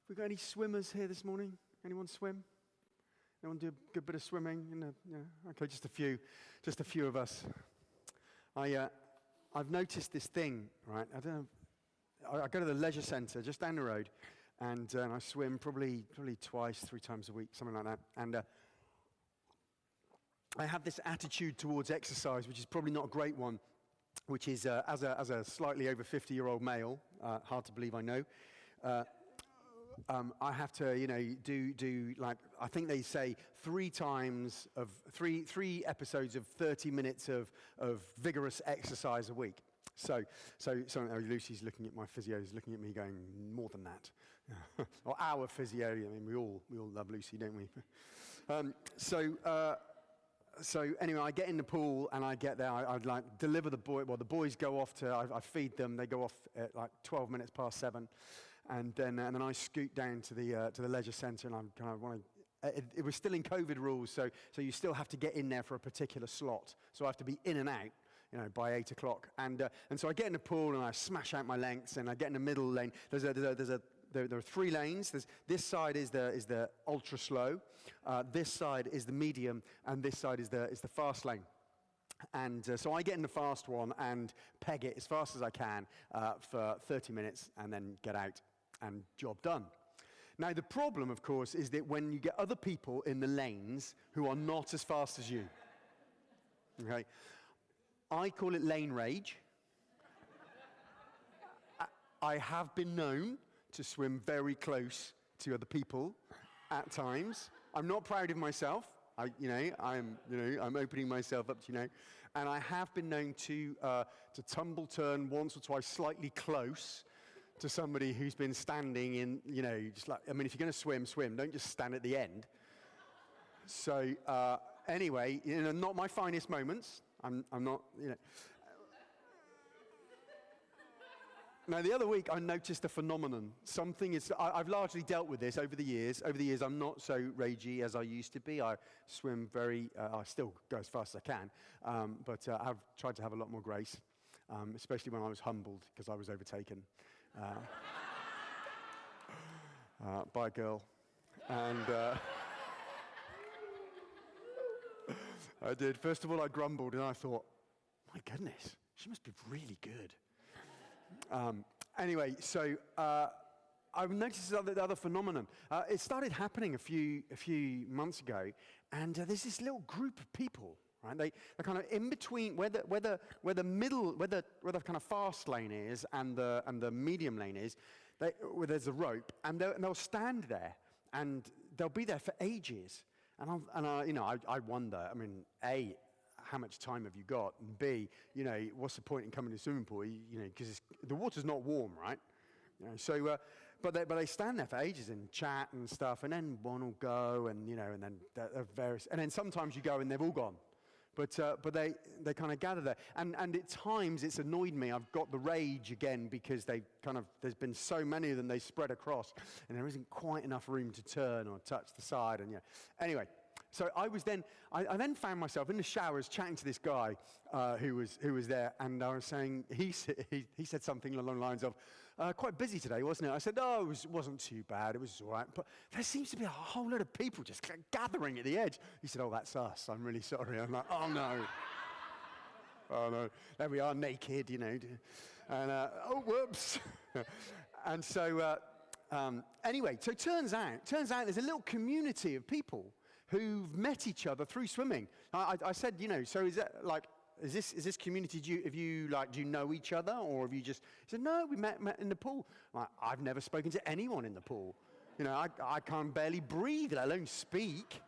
We got any swimmers here this morning? Anyone swim? Anyone do a good bit of swimming? Okay, just a few of us. I've noticed this thing, right? I don't know. I go to the leisure centre just down the road, and I swim probably twice, 3 times a week, something like that. And I have this attitude towards exercise, which is probably not a great one, which is as a slightly over 50-year-old male, hard to believe, I know. I have to, do like, I think they say 3 episodes of 30 minutes of vigorous exercise a week. So Lucy's looking at my physio, is looking at me going, more than that. Or our physio, I mean, we all love Lucy, don't we? So anyway, I get in the pool and I get there. I'd like deliver the boy. Well, the boys go off to. I feed them. They go off at like 12 minutes past 7, and then I scoot down to the leisure centre, and I'm kind of want to. It was still in COVID rules, so you still have to get in there for a particular slot. So I have to be in and out, by 8 o'clock. And so I get in the pool and I smash out my lengths, and I get in the middle lane. There are 3 lanes. This side is the ultra slow, this side is the medium, and this side is the fast lane. And so I get in the fast one and peg it as fast as I can for 30 minutes, and then get out, and job done. Now the problem, of course, is that when you get other people in the lanes who are not as fast as you, okay, I call it lane rage. I have been known to swim very close to other people at times. I'm not proud of myself. I'm opening myself up to, and I have been known to tumble turn once or twice slightly close to somebody who's been standing in, just like, I mean, if you're going to swim, don't just stand at the end. So anyway, not my finest moments. I'm not, Now, the other week, I noticed a phenomenon. I've largely dealt with this over the years. Over the years, I'm not so ragey as I used to be. I swim I still go as fast as I can, but I've tried to have a lot more grace, especially when I was humbled because I was overtaken by a girl. And I did. First of all, I grumbled, and I thought, my goodness, she must be really good. Anyway, so I've noticed the other phenomenon. It started happening a few months ago, and there's this little group of people, right? They're kind of in between where the kind of fast lane is and the medium lane is. Where there's a rope, and they'll stand there, and they'll be there for ages. And I wonder. I mean, A, how much time have you got? And B, what's the point in coming to the swimming pool? Because the water's not warm, right? So, but they stand there for ages and chat and stuff, and then one will go, and and then and then sometimes you go and they've all gone. But they kind of gather there, and at times it's annoyed me. I've got the rage again because there's been so many of them, they spread across, and there isn't quite enough room to turn or touch the side, and anyway. So I then found myself in the showers chatting to this guy who was there, and I was saying, he said something along the lines of, quite busy today, wasn't it? I said, no, it wasn't too bad, it was all right, but there seems to be a whole lot of people just gathering at the edge. He said, oh, that's us, I'm really sorry. I'm like, oh no. Oh no, there we are, naked, and oh, whoops. And so anyway, so it turns out there's a little community of people who've met each other through swimming. I said, so is that like, is this community, do you know each other, or have you just, he said, no, we met in the pool. Like, I've never spoken to anyone in the pool. I can't barely breathe, let alone speak.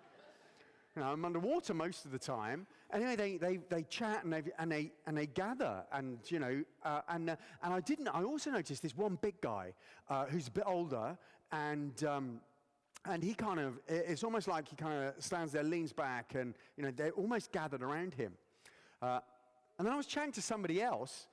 I'm underwater most of the time. Anyway, they chat and they gather, and I also noticed this one big guy who's a bit older, and he kind of, it's almost like he kind of stands there, leans back, and they're almost gathered around him. And then I was chatting to somebody else,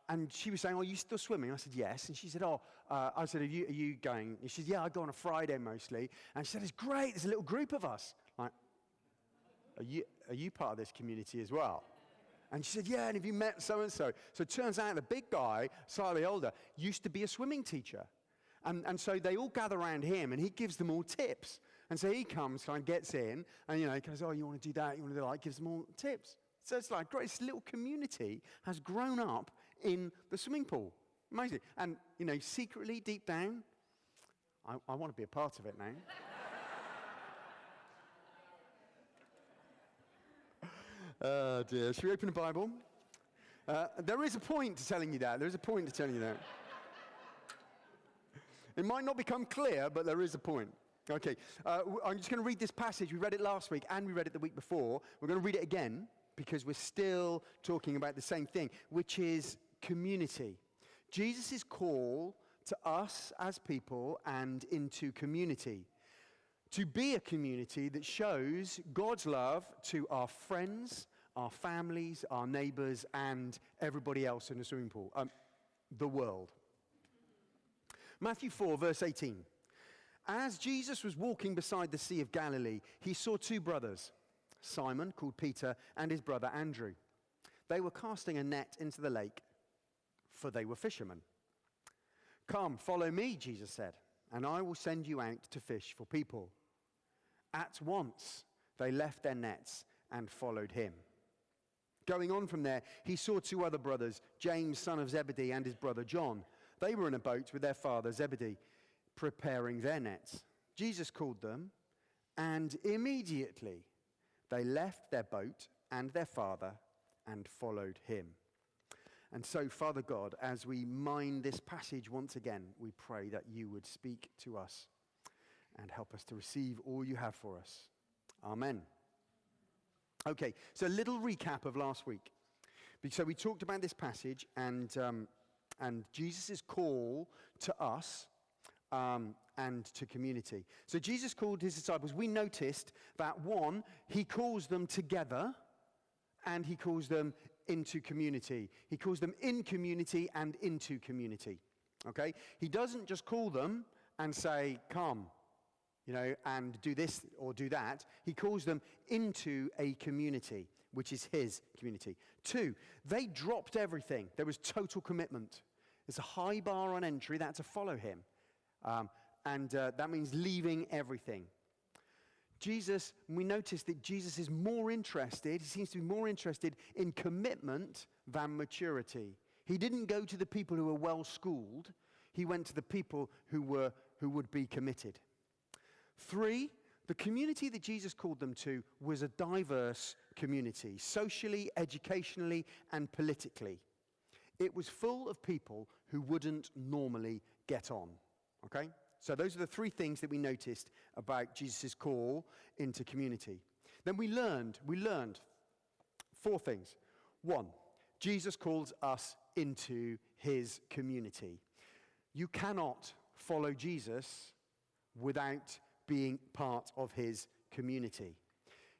and she was saying, "Oh, are you still swimming?" I said, "Yes." And she said, I said, are you going? And she said, "Yeah, I go on a Friday mostly." And she said, "It's great, there's a little group of us." Like, are you part of this community as well? And she said, "Yeah, and have you met so-and-so?" So it turns out the big guy, slightly older, used to be a swimming teacher. And so they all gather around him, and he gives them all tips. And so he comes, kind of gets in, and, he goes, oh, you want to do that, you want to do that, gives them all tips. So it's like, great, this little community has grown up in the swimming pool. Amazing. And, secretly, deep down, I want to be a part of it now. Oh, dear. Should we open the Bible? There is a point to telling you that. There is a point to telling you that. It might not become clear, but there is a point. Okay, I'm just going to read this passage. We read it last week, and we read it the week before. We're going to read it again, because we're still talking about the same thing, which is community. Jesus' call to us as people and into community. To be a community that shows God's love to our friends, our families, our neighbors, and everybody else in the swimming pool, the world. Matthew 4, verse 18. As Jesus was walking beside the Sea of Galilee, he saw two brothers, Simon, called Peter, and his brother Andrew. They were casting a net into the lake, for they were fishermen. Come, follow me, Jesus said, and I will send you out to fish for people. At once, they left their nets and followed him. Going on from there, he saw two other brothers, James, son of Zebedee, and his brother John. They were in a boat with their father Zebedee, preparing their nets. Jesus called them, and immediately they left their boat and their father and followed him. And so, Father God, as we mine this passage once again, we pray that you would speak to us and help us to receive all you have for us. Amen. Okay, so a little recap of last week. So we talked about this passage and Jesus' call to us and to community. So Jesus called his disciples. We noticed that one, he calls them together and he calls them into community. He calls them in community and into community. Okay? He doesn't just call them and say, come, and do this or do that. He calls them into a community, which is his community. 2, they dropped everything. There was total commitment. There's a high bar on entry. That's to follow him. And that means leaving everything. Jesus, we notice that Jesus is more interested, he seems to be more interested in commitment than maturity. He didn't go to the people who were well-schooled. He went to the people who would be committed. 3, the community that Jesus called them to was a diverse community, socially, educationally, and politically. It was full of people who wouldn't normally get on, okay? So those are the 3 things that we noticed about Jesus' call into community. Then we learned 4 things. 1, Jesus calls us into his community. You cannot follow Jesus without being part of his community.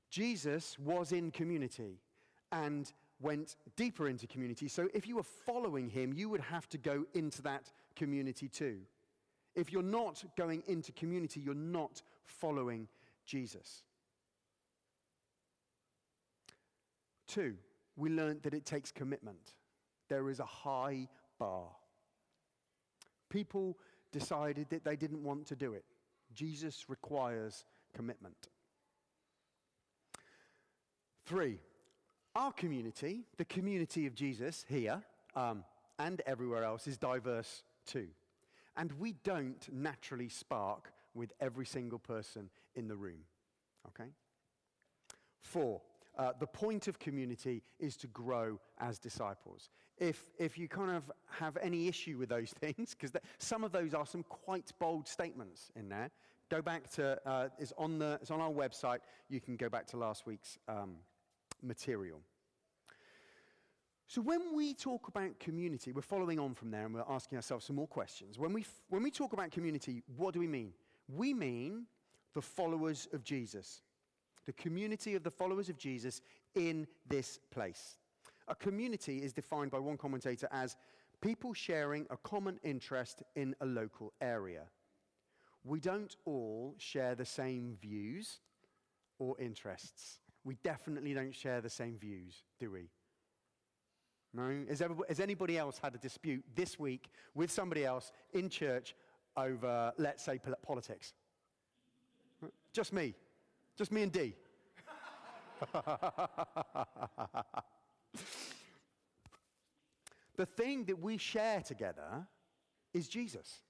Jesus was in community and went deeper into community. So if you were following him, you would have to go into that community too. If you're not going into community, you're not following Jesus. 2, we learned that it takes commitment. There is a high bar. People decided that they didn't want to do it. Jesus requires commitment. 3, our community, the community of Jesus here and everywhere else, is diverse too. And we don't naturally spark with every single person in the room, okay? 4, the point of community is to grow as disciples. If you kind of have any issue with those things, because some of those are some quite bold statements in there, go back to, it's on our website. You can go back to last week's material. So when we talk about community, we're following on from there and we're asking ourselves some more questions. When we talk about community, what do we mean? We mean the followers of Jesus. The community of the followers of Jesus in this place. A community is defined by one commentator as people sharing a common interest in a local area. We don't all share the same views or interests. We definitely don't share the same views, do we? No? Has anybody else had a dispute this week with somebody else in church over, let's say, politics. Just me and D. The thing that we share together is Jesus.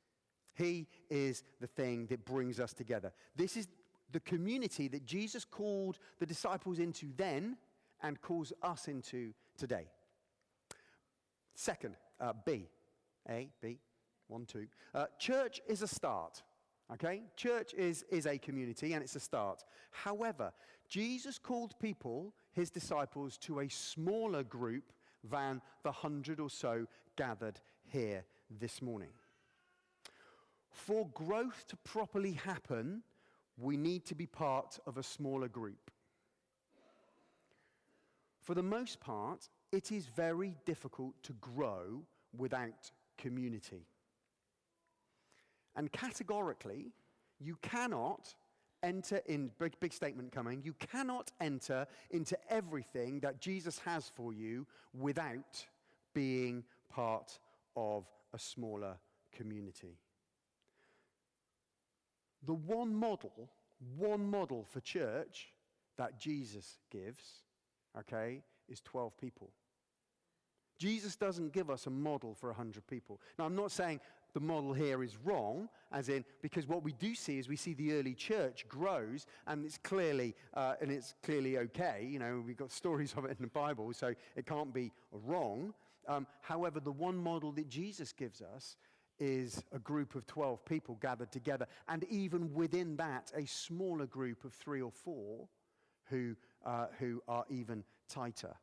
He is the thing that brings us together. This is the community that Jesus called the disciples into then and calls us into today. Second, B. A, B, 1, 2. Church is a start, okay? Church is a community and it's a start. However, Jesus called people, his disciples, to a smaller group than the 100 or so gathered here this morning. For growth to properly happen, we need to be part of a smaller group. For the most part, it is very difficult to grow without community. And categorically, you cannot enter in, big statement coming, you cannot enter into everything that Jesus has for you without being part of a smaller community. The one model for church that Jesus gives, okay, is 12 people. Jesus doesn't give us a model for 100 people. Now, I'm not saying the model here is wrong, as in, because what we do see is we see the early church grows, and it's clearly okay. You know, we've got stories of it in the Bible, so it can't be wrong. However, the one model that Jesus gives us is a group of 12 people gathered together, and even within that, a smaller group of 3 or 4 who are even tighter.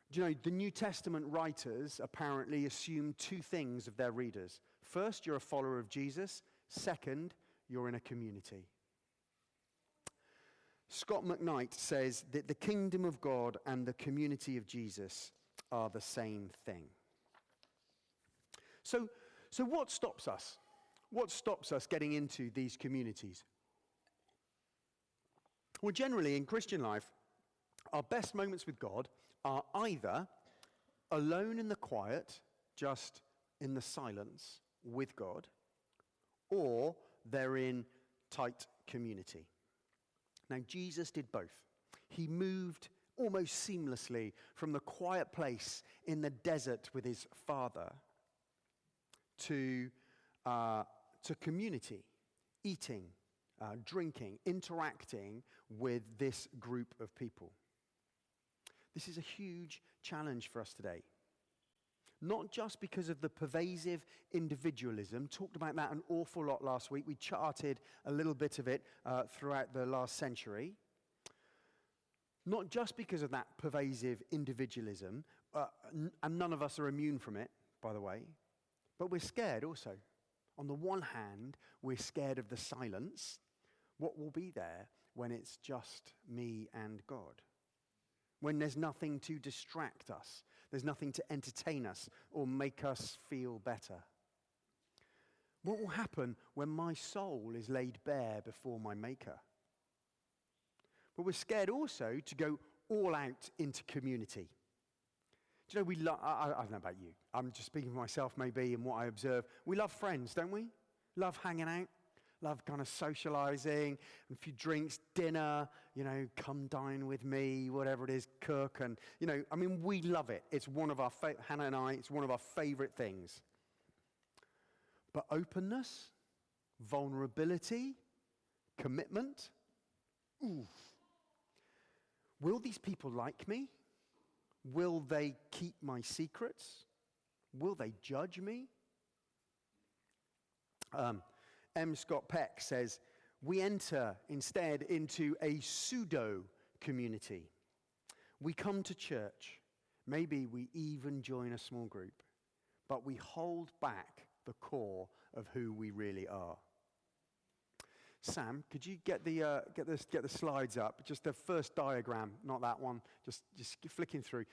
Do you know, the New Testament writers apparently assume 2 things of their readers. First, you're a follower of Jesus. Second, you're in a community. Scott McKnight says that the kingdom of God and the community of Jesus are the same thing. So what stops us? What stops us getting into these communities? Well, generally in Christian life, our best moments with God are either alone in the quiet, just in the silence with God, or they're in tight community. Now, Jesus did both. He moved almost seamlessly from the quiet place in the desert with his Father to community, eating, drinking, interacting with this group of people. This is a huge challenge for us today. Not just because of the pervasive individualism, talked about that an awful lot last week. We charted a little bit of it throughout the last century. Not just because of that pervasive individualism, and none of us are immune from it, by the way, but we're scared also. On the one hand, we're scared of the silence. What will be there when it's just me and God? When there's nothing to distract us, there's nothing to entertain us or make us feel better. What will happen when my soul is laid bare before my Maker? But we're scared also to go all out into community. Do you know, I don't know about you. I'm just speaking for myself maybe and what I observe. We love friends, don't we? Love hanging out. Love kind of socializing, a few drinks, dinner, you know, come dine with me, whatever it is, cook. And, you know, I mean, we love it. It's one of our, Hannah and I, it's one of our favorite things. But openness, vulnerability, commitment, oof. Will these people like me? Will they keep my secrets? Will they judge me? M. Scott Peck says, we enter instead into a pseudo-community. We come to church. Maybe we even join a small group. But we hold back the core of who we really are. Sam, could you get the slides up? Just the first diagram, not that one. Just flicking through.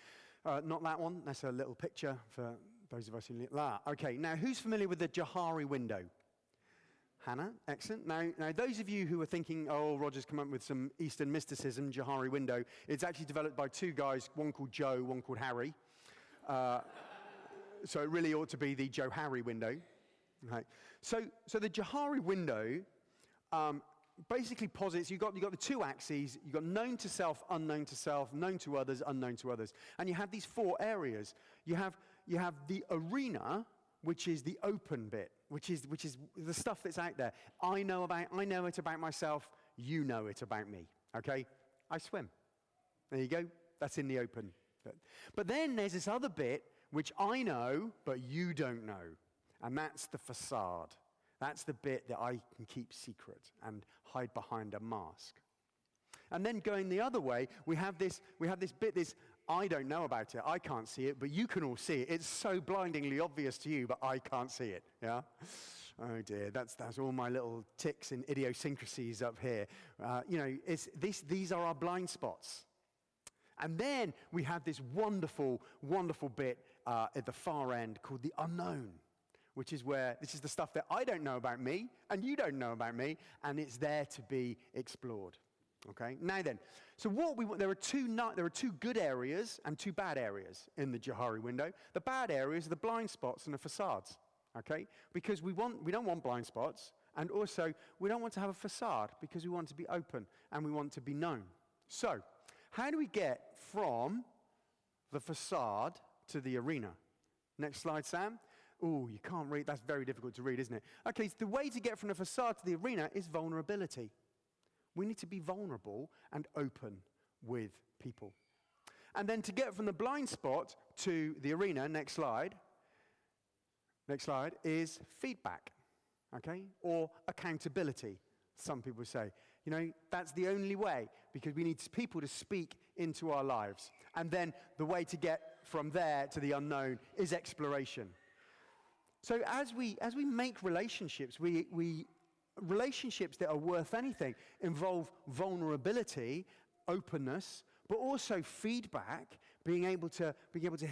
Not that one. That's a little picture for those of us who... Okay, now who's familiar with the Johari window? Hannah, excellent. Now, those of you who are thinking, oh, Roger's come up with some Eastern mysticism, Johari window, it's actually developed by 2 guys, one called Joe, one called Harry. So it really ought to be the Joe Harry window. Right. So the Johari window basically posits you've got the two axes. You've got known to self, known to others, unknown to others, and you have these four areas. You have the arena, which is the open bit, which is the stuff that's out there. I know it about myself. You know it about me. Okay, I swim. There you go. That's in the open bit. But then there's this other bit which I know, but you don't know, and that's the facade. That's the bit that I can keep secret and hide behind a mask. And then going the other way, we have this bit, this I don't know about it, I can't see it, but you can all see it. It's so blindingly obvious to you, but I can't see it. Yeah? Oh dear, that's all my little tics and idiosyncrasies up here. These are our blind spots. And then we have this wonderful, wonderful bit at the far end called the unknown, which is where this is the stuff that I don't know about me and you don't know about me, and it's there to be explored. Okay. Now then, so what we want, there are two good areas and two bad areas in the Johari window. The bad areas are the blind spots and the facades. Okay, because we don't want blind spots, and also we don't want to have a facade because we want to be open and we want to be known. So, how do we get from the facade to the arena? Next slide, Sam. Oh, you can't read. That's very difficult to read, isn't it? Okay, so the way to get from the facade to the arena is vulnerability. We need to be vulnerable and open with people. And then to get from the blind spot to the arena, next slide, is feedback, okay? Or accountability, some people say. You know, that's the only way, because we need people to speak into our lives. And then the way to get from there to the unknown is exploration. So as we make relationships, relationships that are worth anything involve vulnerability, openness, but also feedback, being able to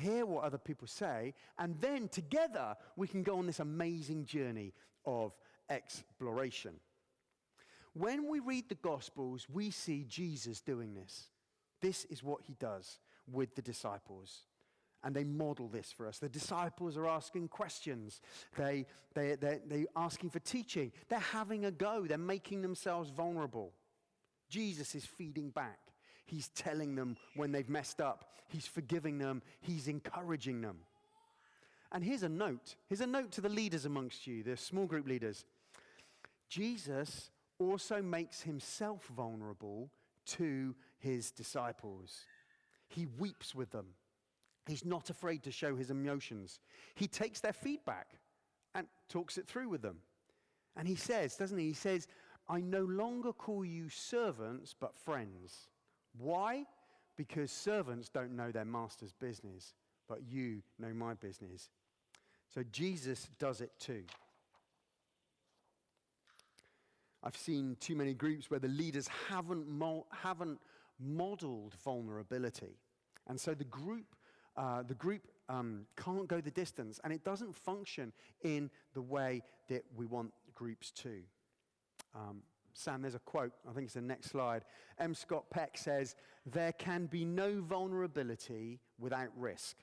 hear what other people say, and then together we can go on this amazing journey of exploration. When we read the Gospels, we see Jesus doing this. This is what he does with the disciples. And they model this for us. The disciples are asking questions. They're asking for teaching. They're having a go. They're making themselves vulnerable. Jesus is feeding back. He's telling them when they've messed up. He's forgiving them. He's encouraging them. And here's a note. Here's a note to the leaders amongst you, the small group leaders. Jesus also makes himself vulnerable to his disciples. He weeps with them. He's not afraid to show his emotions. He takes their feedback and talks it through with them. And he says, doesn't he? He says, I no longer call you servants, but friends. Why? Because servants don't know their master's business, but you know my business. So Jesus does it too. I've seen too many groups where the leaders haven't modeled vulnerability. And so the group can't go the distance, and it doesn't function in the way that we want groups to. Sam, there's a quote. I think it's the next slide. M. Scott Peck says, there can be no vulnerability without risk,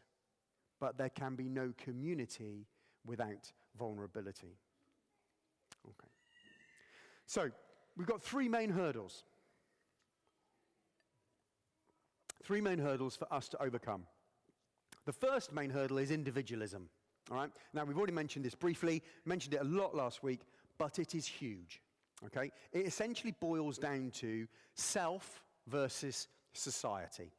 but there can be no community without vulnerability. Okay. So, we've got three main hurdles. Three main hurdles for us to overcome. The first main hurdle is individualism. All right? Now, we've already mentioned this briefly, mentioned it a lot last week, but it is huge. Okay? It essentially boils down to self versus society.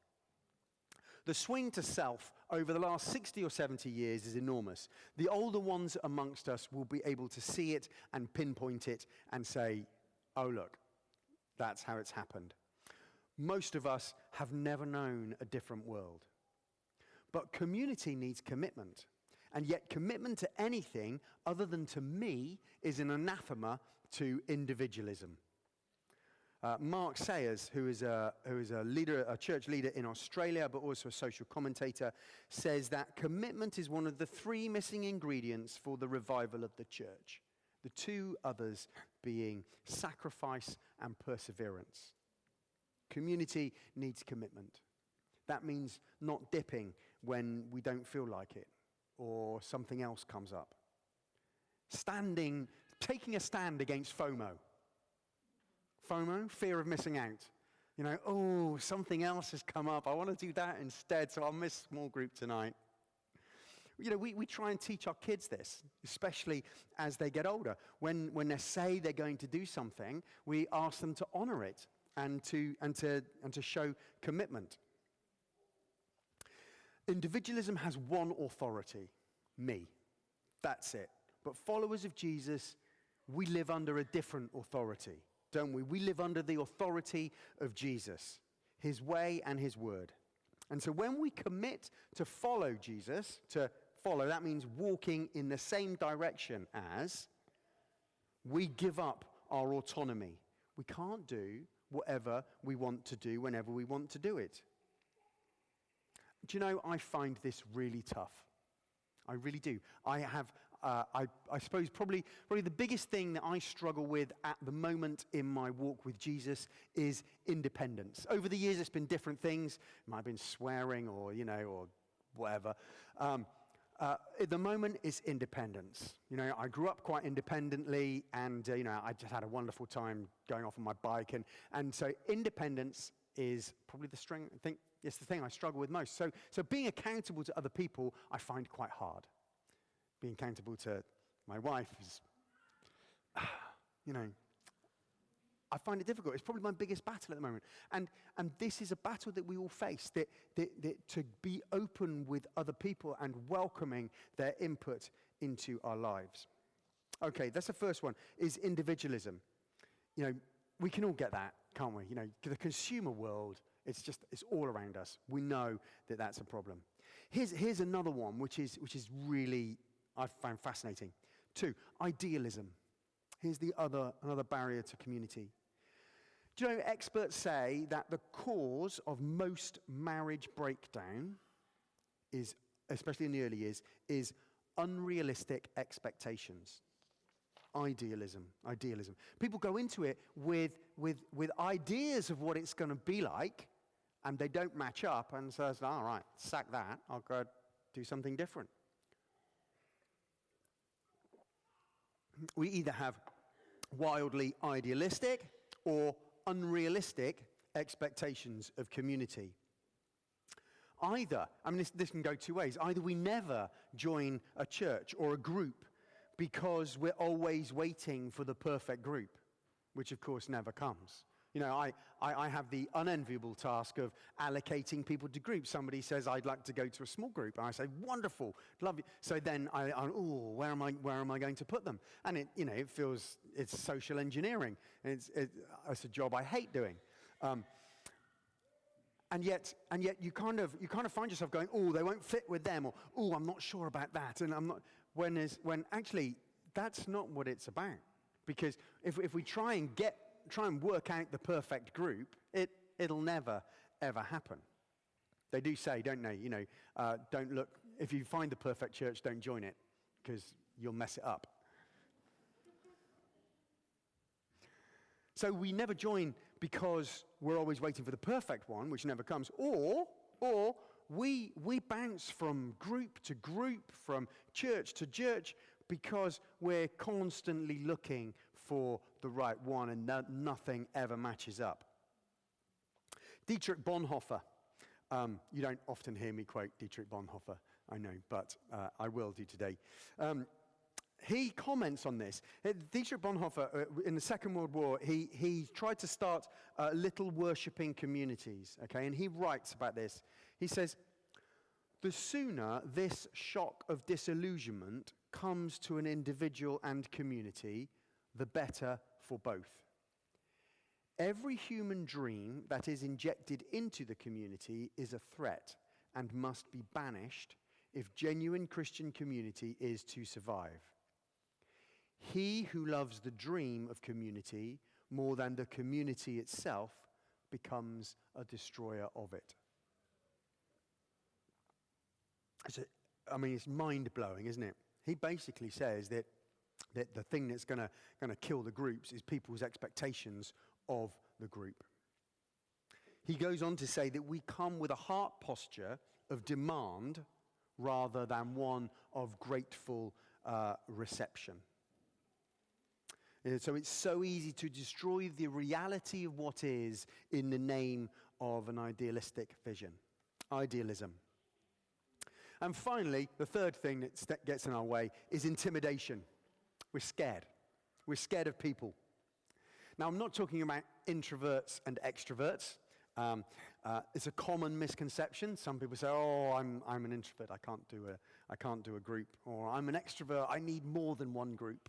The swing to self over the last 60 or 70 years is enormous. The older ones amongst us will be able to see it and pinpoint it and say, oh, look, that's how it's happened. Most of us have never known a different world. But community needs commitment. And yet commitment to anything other than to me is an anathema to individualism. Mark Sayers, who is a leader, a church leader in Australia, but also a social commentator, says that commitment is one of the three missing ingredients for the revival of the church. The two others being sacrifice and perseverance. Community needs commitment. That means not dipping when we don't feel like it or something else comes up. taking a stand against FOMO. FOMO, fear of missing out. You know, oh, something else has come up. I want to do that instead, so I'll miss small group tonight. You know, we try and teach our kids this, especially as they get older. When they say they're going to do something, we ask them to honor it and to show commitment. Individualism has one authority, me. That's it. But followers of Jesus, we live under a different authority, don't we? We live under the authority of Jesus, his way and his word. And so when we commit to follow Jesus, that means walking in the same direction as, we give up our autonomy. We can't do whatever we want to do whenever we want to do it. Do you know, I find this really tough. I really do. I suppose probably the biggest thing that I struggle with at the moment in my walk with Jesus is independence. Over the years, it's been different things. It might have been swearing or whatever. At the moment, it's independence. You know, I grew up quite independently, and I just had a wonderful time going off on my bike, and so independence is probably the strength. I think it's the thing I struggle with most. So being accountable to other people, I find quite hard. Being accountable to my wife is, I find it difficult. It's probably my biggest battle at the moment. And this is a battle that we all face, that to be open with other people and welcoming their input into our lives. Okay, that's the first one, is individualism. You know, we can all get that, can't we? You know, the consumer world, it's all around us. We know that that's a problem. Here's another one, which is really, I find fascinating. 2, idealism. Here's another barrier to community. Do you know, experts say that the cause of most marriage breakdown is, especially in the early years, is unrealistic expectations. Idealism. People go into it with ideas of what it's going to be like, and they don't match up, and so it's, all right, sack that, I'll go do something different. We either have wildly idealistic or unrealistic expectations of community. This can go two ways. Either we never join a church or a group because we're always waiting for the perfect group, which of course never comes. You know, I have the unenviable task of allocating people to groups. Somebody says, I'd like to go to a small group. And I say, wonderful, love you. So then where am I going to put them? And it's social engineering. It's a job I hate doing. And yet you kind of find yourself going, they won't fit with them, or I'm not sure about that. And I'm not, when actually that's not what it's about. Because if we try and work out the perfect group, it'll never, ever happen. They do say, don't they, don't look, if you find the perfect church, don't join it, because you'll mess it up. So we never join because we're always waiting for the perfect one, which never comes, or we bounce from group to group, from church to church, because we're constantly looking for the right one, and nothing ever matches up. Dietrich Bonhoeffer. You don't often hear me quote Dietrich Bonhoeffer, I know, but I will do today. He comments on this. Dietrich Bonhoeffer, in the Second World War, he tried to start little worshipping communities, okay? And he writes about this. He says, the sooner this shock of disillusionment comes to an individual and community, the better for both. Every human dream that is injected into the community is a threat and must be banished if genuine Christian community is to survive. He who loves the dream of community more than the community itself becomes a destroyer of it. It's mind-blowing, isn't it? He basically says that the thing that's going to kill the groups is people's expectations of the group. He goes on to say that we come with a heart posture of demand rather than one of grateful reception. So it's so easy to destroy the reality of what is in the name of an idealistic vision. Idealism. And finally, the third thing that gets in our way is intimidation. We're scared. We're scared of people. Now, I'm not talking about introverts and extroverts. It's a common misconception. Some people say, "Oh, I'm an introvert. I can't do a group," or "I'm an extrovert. I need more than one group."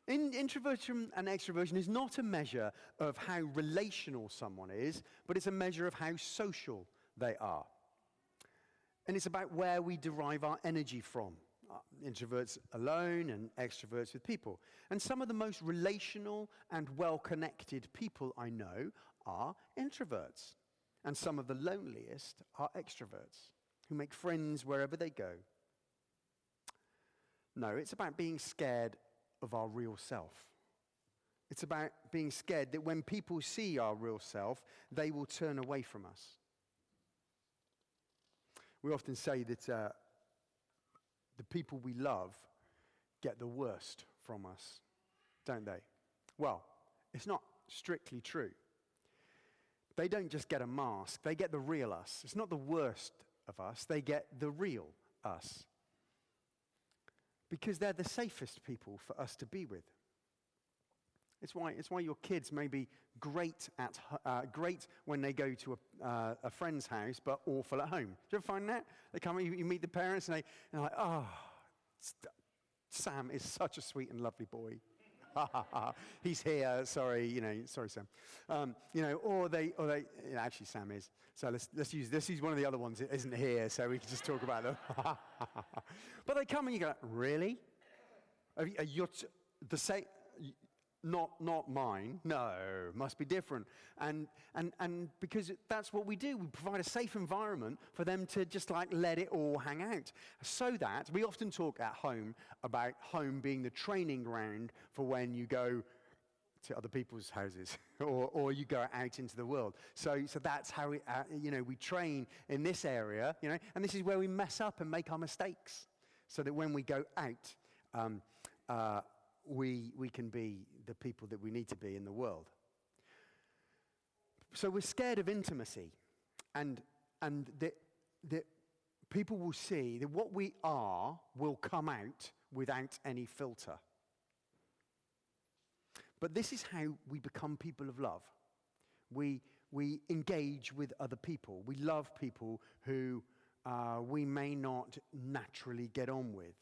Introversion and extroversion is not a measure of how relational someone is, but it's a measure of how social they are. And it's about where we derive our energy from. Introverts alone and extroverts with people. And some of the most relational and well-connected people I know are introverts. And some of the loneliest are extroverts who make friends wherever they go. No, it's about being scared of our real self. It's about being scared that when people see our real self, they will turn away from us. We often say that the people we love get the worst from us, don't they? Well, it's not strictly true. They don't just get a mask, they get the real us. It's not the worst of us, they get the real us. Because they're the safest people for us to be with. It's why your kids may be great when they go to a friend's house, but awful at home. Do you ever find that? They come, you meet the parents, and they're like, "Oh, Sam is such a sweet and lovely boy. He's here. Sorry, sorry, Sam. Or they actually Sam is. So let's use one of the other ones that isn't here, so we can just talk about them. But they come and you go, really? You're the same? Not mine. No, must be different. And because that's what we do. We provide a safe environment for them to just let it all hang out. So that we often talk at home about home being the training ground for when you go to other people's houses or you go out into the world. So that's how we train in this area, and this is where we mess up and make our mistakes, so that when we go out, we can be the people that we need to be in the world. So we're scared of intimacy, and that people will see that what we are will come out without any filter. But this is how we become people of love. We engage with other people. We love people who we may not naturally get on with.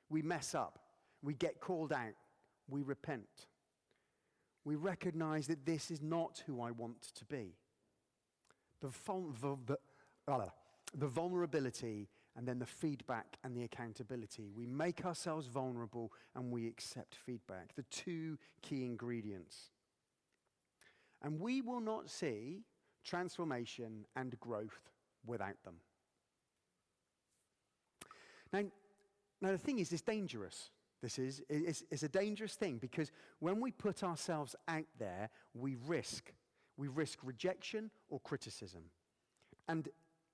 We mess up. We get called out. We repent. We recognize that this is not who I want to be. The vulnerability and then the feedback and the accountability. We make ourselves vulnerable and we accept feedback. The two key ingredients. And we will not see transformation and growth without them. Now the thing is, it's dangerous. It's a dangerous thing, because when we put ourselves out there, we risk rejection or criticism. And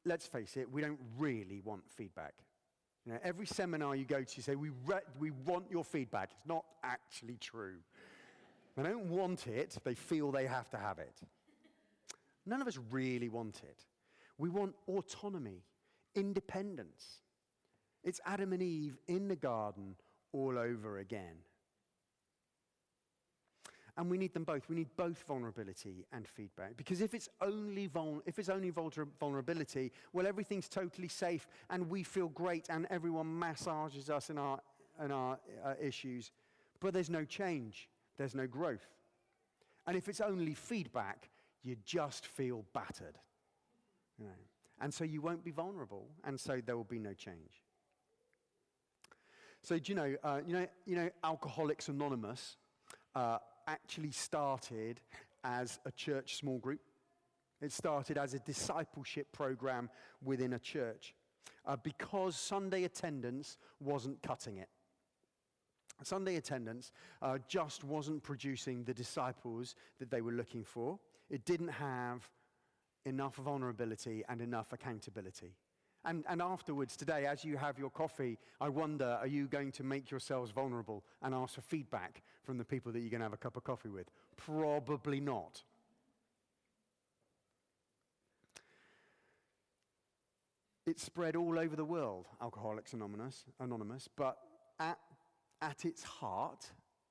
let's face it, we don't really want feedback. Every seminar you go to, you say, we want your feedback. It's not actually true. They don't want it, they feel they have to have it. None of us really want it. We want autonomy, independence. It's Adam and Eve in the garden all over again. And we need them both. We need both vulnerability and feedback. Because if it's only vulnerability, well, everything's totally safe and we feel great and everyone massages us in our issues. But there's no change. There's no growth. And if it's only feedback, you just feel battered. And so you won't be vulnerable, and so there will be no change. So do you know Alcoholics Anonymous actually started as a church small group. It started as a discipleship program within a church because Sunday attendance wasn't cutting it. Sunday attendance just wasn't producing the disciples that they were looking for. It didn't have enough vulnerability and enough accountability. And afterwards today, as you have your coffee, I wonder, are you going to make yourselves vulnerable and ask for feedback from the people that you're going to have a cup of coffee with? Probably not. It's spread all over the world, Alcoholics Anonymous, but at its heart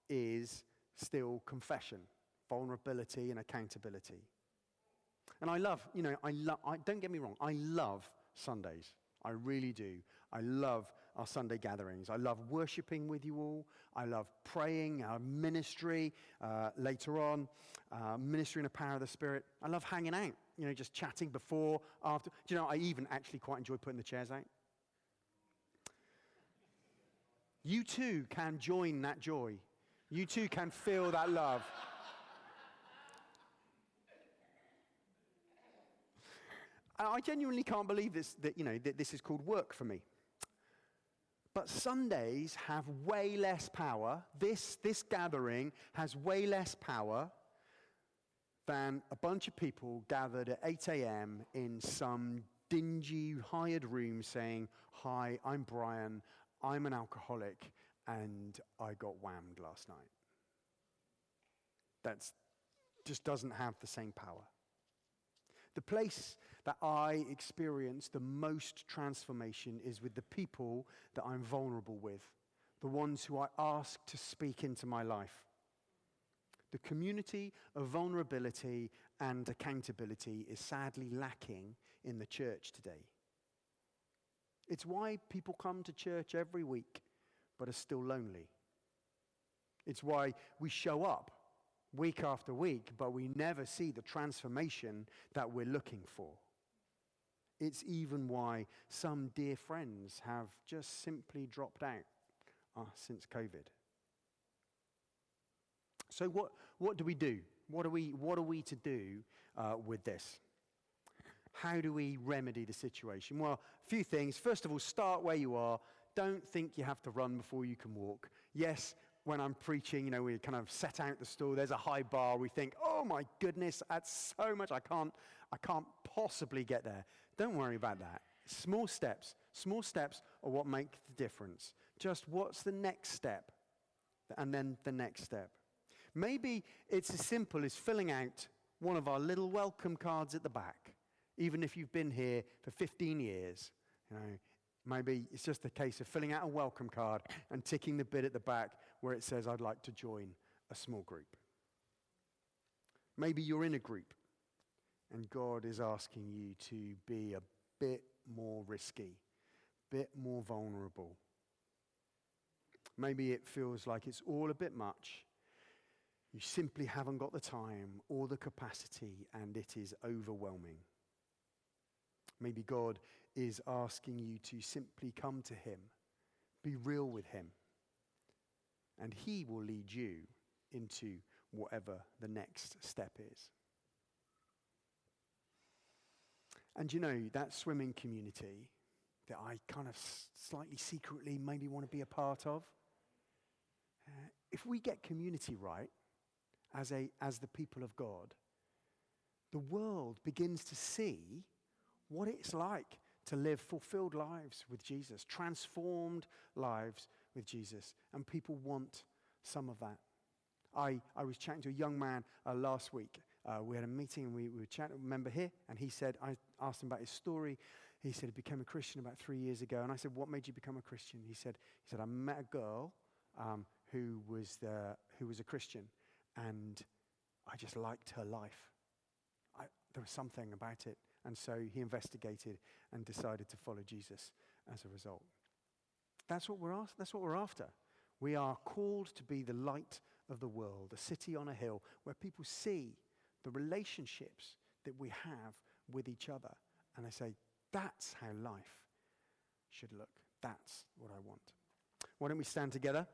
is still confession, vulnerability, and accountability. And I don't get me wrong, I love Sundays. I really do. I love our Sunday gatherings. I love worshiping with you all. I love praying, our ministry later on, ministry in the power of the Spirit. I love hanging out, just chatting before, after. Do you know, I even actually quite enjoy putting the chairs out. You too can join that joy. You too can feel that love. I genuinely can't believe that this is called work for me. But Sundays have way less power. This gathering has way less power than a bunch of people gathered at 8 a.m. in some dingy hired room saying, "Hi, I'm Brian, I'm an alcoholic, and I got whammed last night." That just doesn't have the same power. The place that I experience the most transformation is with the people that I'm vulnerable with, the ones who I ask to speak into my life. The community of vulnerability and accountability is sadly lacking in the church today. It's why people come to church every week but are still lonely. It's why we show up week after week, but we never see the transformation that we're looking for. It's even why some dear friends have just simply dropped out since COVID. So what do we do? What are we to do with this? How do we remedy the situation? Well, a few things. First of all, start where you are. Don't think you have to run before you can walk. Yes, when I'm preaching, we kind of set out the stall. There's a high bar. We think, oh my goodness, that's so much. I can't possibly get there. Don't worry about that. Small steps are what make the difference. Just what's the next step? And then the next step. Maybe it's as simple as filling out one of our little welcome cards at the back. Even if you've been here for 15 years, maybe it's just a case of filling out a welcome card and ticking the bit at the back where it says, I'd like to join a small group. Maybe you're in a group and God is asking you to be a bit more risky, a bit more vulnerable. Maybe it feels like it's all a bit much. You simply haven't got the time or the capacity and it is overwhelming. Maybe God is asking you to simply come to him, be real with him, and he will lead you into whatever the next step is. And that swimming community that I kind of slightly secretly maybe want to be a part of, if we get community right as the people of God, the world begins to see what it's like to live fulfilled lives with Jesus, transformed lives with Jesus, and people want some of that. I was chatting to a young man last week. We had a meeting and we were chatting, remember here, and he said, I asked him about his story. He said he became a Christian about 3 years ago, and I said, what made you become a Christian? He said, I met a girl who was a Christian, and I just liked her life. There was something about it. And so he investigated and decided to follow Jesus as a result. That's what we're after. We are called to be the light of the world, a city on a hill where people see the relationships that we have with each other. And they say, that's how life should look. That's what I want. Why don't we stand together?